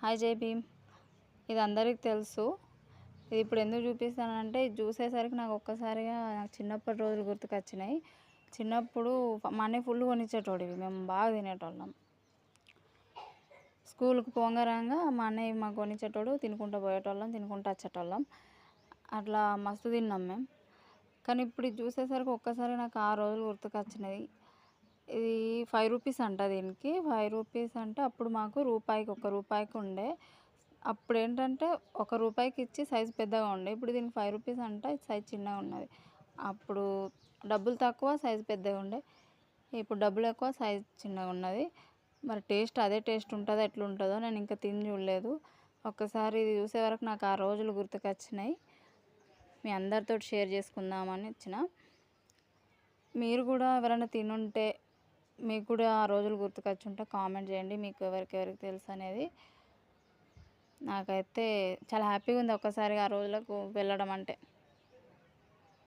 Hi జై భీమ్. ఇది అందరికి తెలుసు. ఇది ఇప్పుడు ఎందుకు చూపిస్తానంటే ఇది చూసేసరికి నాకు ఒక్కసారిగా నాకు చిన్నప్పటి రోజులు గుర్తుకొచ్చినాయి. చిన్నప్పుడు మనీ ఫుల్ కొనిచ్చేటోడివి, మేము బాగా తినేటోళ్ళం. స్కూల్కి పోంగరంగా మా అన్నయ్య మాకు కొనిచ్చేటోడు, తినుకుంటూ పోయేటోళ్ళం, తినుకుంటూ వచ్చేటోళ్ళం. అట్లా మస్తు తిన్నాం మేము. కానీ ఇప్పుడు ఇది చూసేసరికి ఒక్కసారి నాకు ఆ రోజులు గుర్తుకొచ్చినాయి. ఇది 5 రూపీస్ అంట. దీనికి 5 రూపీస్ అంటే అప్పుడు మాకు ఒక్క రూపాయికి ఉండే. అప్పుడు ఏంటంటే రూపాయికి ఇచ్చి సైజు పెద్దగా ఉండే. ఇప్పుడు దీనికి 5 రూపీస్ అంట, సైజు చిన్నగా ఉన్నది. అప్పుడు డబ్బులు తక్కువ, సైజు పెద్దగా ఉండే. ఇప్పుడు డబ్బులు ఎక్కువ, సైజు చిన్నగా ఉన్నది. మరి టేస్ట్ అదే టేస్ట్ ఉంటుందో ఎట్లుంటుందో నేను ఇంకా తిని చూడలేదు. ఒక్కసారి ఇది చూసే వరకు నాకు ఆ రోజులు గుర్తుకొచ్చినాయి. మీ అందరితో షేర్ చేసుకుందామని వచ్చిన. మీరు కూడా ఎవరైనా తినుంటే, మీకు కూడా ఆ రోజులు గుర్తుకొచ్చుంటే కామెంట్ చేయండి, మీకు ఎవరికి తెలుసు అనేది. నాకైతే చాలా హ్యాపీగా ఉంది ఒక్కసారిగా ఆ రోజులకు వెళ్ళడం అంటే.